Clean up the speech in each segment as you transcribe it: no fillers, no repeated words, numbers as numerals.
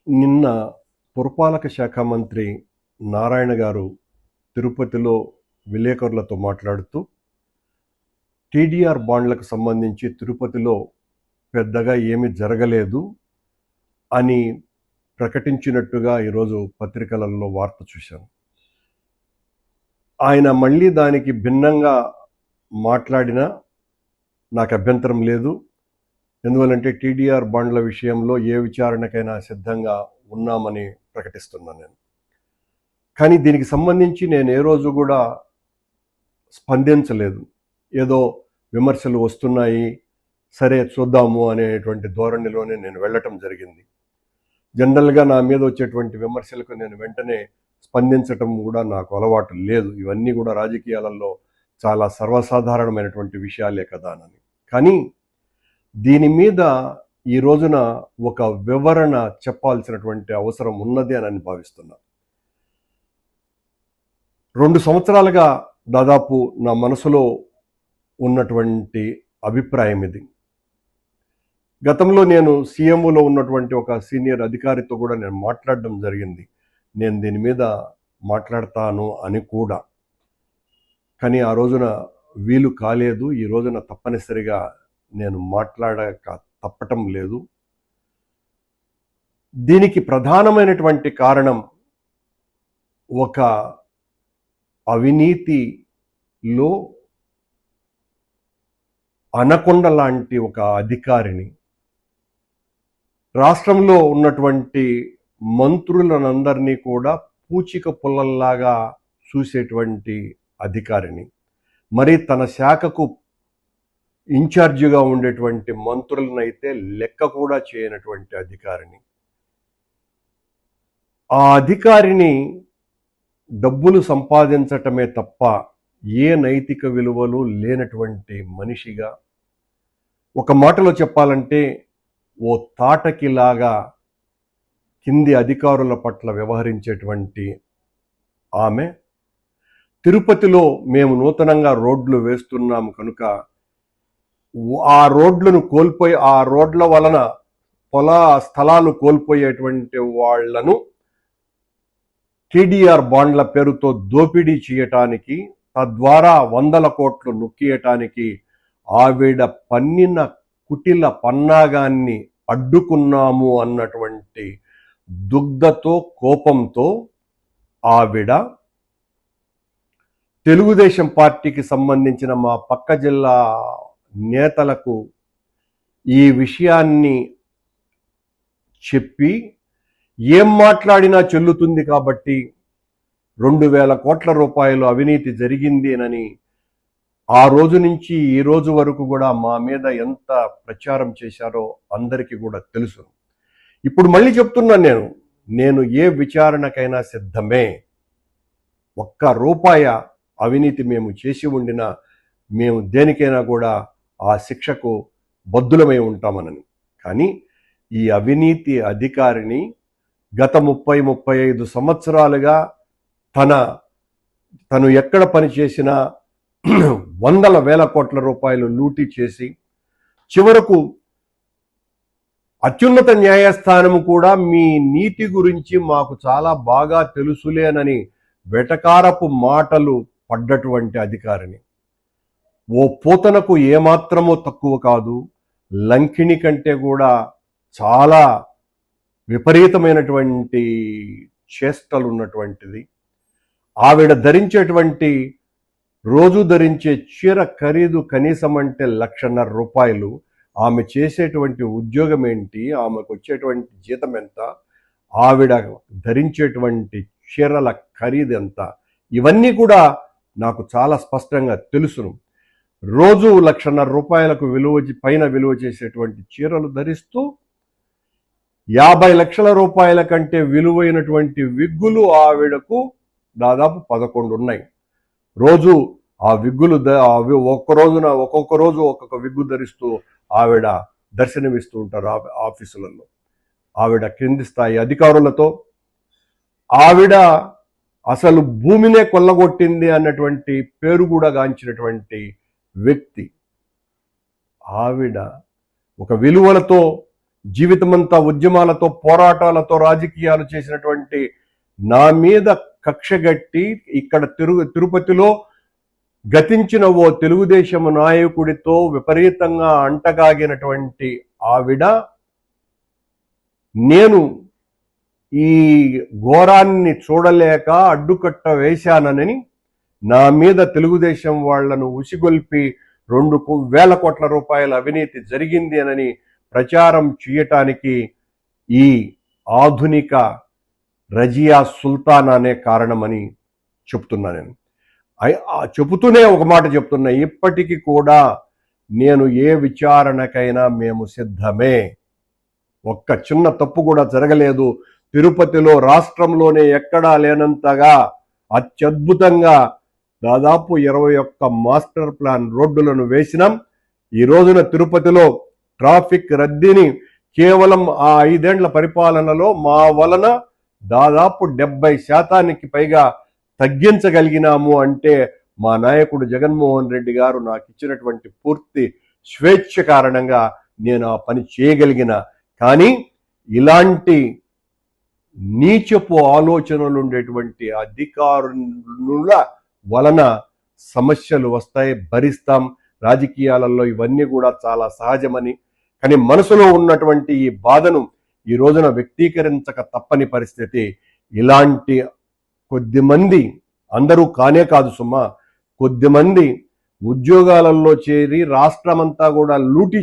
నిన్న పురపాలక శాఖ మంత్రి నారాయణ గారు తిరుపతిలో విలేకరులతో మాట్లాడుతూ టీడీఆర్ బాండ్లకు సంబంధించి తిరుపతిలో పెద్దగా ఏమీ జరగలేదు అని ప్రకటించినట్టుగా ఈరోజు పత్రికలలో వార్త చూశాను. ఆయన మళ్ళీ దానికి భిన్నంగా మాట్లాడినా నాకు అభ్యంతరం లేదు. ఎందువల్లంటే టీడీఆర్ బాండ్ల విషయంలో ఏ విచారణకైనా సిద్ధంగా ఉన్నామని ప్రకటిస్తున్నాను నేను. కానీ దీనికి సంబంధించి నేను ఏ రోజు కూడా స్పందించలేదు. ఏదో విమర్శలు వస్తున్నాయి, సరే చూద్దాము అనేటువంటి ధోరణిలోనే నేను వెళ్ళటం జరిగింది. జనరల్గా నా మీద వచ్చేటువంటి విమర్శలకు నేను వెంటనే స్పందించటం కూడా నాకు అలవాటు లేదు. ఇవన్నీ కూడా రాజకీయాలలో చాలా సర్వసాధారణమైనటువంటి విషయాలే కదా అని. కానీ దీని మీద ఈ రోజున ఒక వివరణ చెప్పాల్సినటువంటి అవసరం ఉన్నది అని భావిస్తున్నా. 2 సంవత్సరాలుగా దాదాపు నా మనసులో ఉన్నటువంటి అభిప్రాయం ఇది. గతంలో నేను సీఎంఓలో ఉన్నటువంటి ఒక సీనియర్ అధికారితో కూడా నేను మాట్లాడడం జరిగింది. నేను దీని మీద మాట్లాడతాను అని కూడా. కానీ ఆ రోజున వీలు కాలేదు. ఈ రోజున తప్పనిసరిగా నేను మాట్లాడక తప్పటం లేదు. దీనికి ప్రధానమైనటువంటి కారణం ఒక అవినీతిలో అనకొండ లాంటి ఒక అధికారిని, రాష్ట్రంలో ఉన్నటువంటి మంత్రులనందరినీ కూడా పూచిక పుల్లల్లాగా చూసేటువంటి అధికారిని, మరి తన శాఖకు ఇన్ఛార్జిగా ఉండేటువంటి మంత్రులనైతే లెక్క కూడా చేయనటువంటి అధికారిని, ఆ అధికారిని డబ్బులు సంపాదించటమే తప్ప ఏ నైతిక విలువలు లేనటువంటి మనిషిగా, ఒక మాటలో చెప్పాలంటే ఓ తాటకిలాగా కింది అధికారుల పట్ల వ్యవహరించేటువంటి ఆమె, తిరుపతిలో మేము నూతనంగా రోడ్లు వేస్తున్నాము కనుక ఆ రోడ్లను కోల్పోయి, ఆ రోడ్ల వలన స్థలాలు కోల్పోయేటువంటి వాళ్లను టీడీఆర్ బాండ్ల పేరుతో దోపిడీ చేయటానికి, తద్వారా 100 కోట్లు నొక్కియటానికి ఆవిడ పన్నిన కుటిల పన్నాగాన్ని అడ్డుకున్నాము అన్నటువంటి దుగ్ధతో, కోపంతో ఆవిడ తెలుగుదేశం పార్టీకి సంబంధించిన మా పక్క జిల్లా నేతలకు ఈ విషయాన్ని చెప్పి, ఏం మాట్లాడినా చెల్లుతుంది కాబట్టి 2,000 కోట్ల రూపాయలు అవినీతి జరిగిందేనని ఆ రోజు నుంచి ఈ రోజు వరకు కూడా మా మీద ఎంత ప్రచారం చేశారో అందరికీ కూడా తెలుసు. ఇప్పుడు మళ్ళీ చెప్తున్నాను, నేను ఏ విచారణకైనా సిద్ధమే. 1 రూపాయి అవినీతి మేము చేసి ఉండినా మేము దేనికైనా కూడా ఆ శిక్షకు బద్దులమై ఉంటామనని. కానీ ఈ అవినీతి అధికారిని గత 30-35 సంవత్సరాలుగా తను ఎక్కడ పని చేసినా 100,000 కోట్ల రూపాయలు లూటీ చేసి, చివరకు అత్యున్నత న్యాయస్థానం కూడా మీ నీతి గురించి మాకు చాలా బాగా తెలుసులేనని వెటకారపు మాటలు పడ్డటువంటి అధికారిని, ఓ పూతనకు ఏమాత్రమో తక్కువ కాదు, లంకిణి కంటే కూడా చాలా విపరీతమైనటువంటి చేష్టలు ఉన్నటువంటిది. ఆవిడ ధరించేటువంటి, రోజు ధరించే చీర ఖరీదు కనీసం అంటే 1,50,000 రూపాయలు. ఆమె చేసేటువంటి ఉద్యోగం ఏంటి, ఆమెకు వచ్చేటువంటి జీతం ఎంత, ఆవిడ ధరించేటువంటి చీరల ఖరీదు ఎంత, ఇవన్నీ కూడా నాకు చాలా స్పష్టంగా తెలుసును. రోజు 1,50,000 రూపాయలకు పైన విలువ చేసేటువంటి చీరలు ధరిస్తూ 50 లక్షల రూపాయల కంటే విలువైనటువంటి విగ్గులు ఆవిడకు దాదాపు 11 ఉన్నాయి. రోజు ఆ విగ్గులు ఒక్కొక్క రోజు ఒక్కొక్క విగ్గు ధరిస్తూ ఆవిడ దర్శనమిస్తూ ఉంటారు ఆఫీసులలో. ఆవిడ క్రింది స్థాయి అధికారులతో, ఆవిడ అసలు భూమినే కొల్లగొట్టింది అన్నటువంటి పేరు కూడా గాంచినటువంటి వ్యక్తి. ఆవిడ ఒక విలువలతో జీవితమంతా ఉద్యమాలతో పోరాటాలతో రాజకీయాలు చేసినటువంటి నా మీద కక్షగట్టి ఇక్కడ తిరుపతిలో గతించిన ఓ తెలుగుదేశం నాయకుడితో విపరీతంగా అంటగాగినటువంటి ఆవిడ నేను ఈ ఘోరాన్ని చూడలేక అడ్డుకట్ట వేశానని నా మీద తెలుగుదేశం వాళ్లను ఉసిగొల్పి 2,000 కోట్ల రూపాయల అవినీతి జరిగింది అని ప్రచారం చేయటానికి ఈ ఆధునిక రజియా సుల్తాన్ అనే కారణమని చెప్తున్నా. నేను చెబుతూనే ఒక మాట చెప్తున్నా, ఇప్పటికీ కూడా నేను ఏ విచారణకైనా మేము సిద్ధమే. ఒక్క చిన్న తప్పు కూడా జరగలేదు. తిరుపతిలో రాష్ట్రంలోనే ఎక్కడా లేనంతగా అత్యద్భుతంగా దాదాపు 21 మాస్టర్ ప్లాన్ రోడ్డులను వేసినాం. ఈ రోజున తిరుపతిలో ట్రాఫిక్ రద్దీని కేవలం ఆ 5 ఏళ్ల పరిపాలనలో మా వలన దాదాపు 70% పైగా తగ్గించగలిగినాము అంటే మా నాయకుడు జగన్మోహన్ రెడ్డి గారు నాకు ఇచ్చినటువంటి పూర్తి స్వేచ్ఛ కారణంగా నేను ఆ పని చేయగలిగిన. కానీ ఇలాంటి నీచపు ఆలోచనలు ఉండేటువంటి అధికారుల వలన సమస్యలు వస్తాయి, భరిస్తాం. రాజకీయాలలో ఇవన్నీ కూడా చాలా సహజమని, కానీ మనసులో ఉన్నటువంటి ఈ బాధను ఈ రోజున వ్యక్తీకరించక తప్పని పరిస్థితి. ఇలాంటి కొద్దిమంది, అందరూ కానే కాదు సుమా, కొద్దిమంది ఉద్యోగాలలో చేరి రాష్ట్రమంతా కూడా లూటీ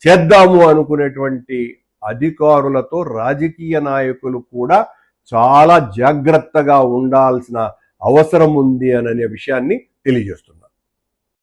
చేద్దాము అనుకునేటువంటి అధికారులతో రాజకీయ నాయకులు కూడా చాలా జాగ్రత్తగా ఉండాల్సిన అవసరం ఉంది అనే విషయాన్ని తెలియజేస్తున్నారు.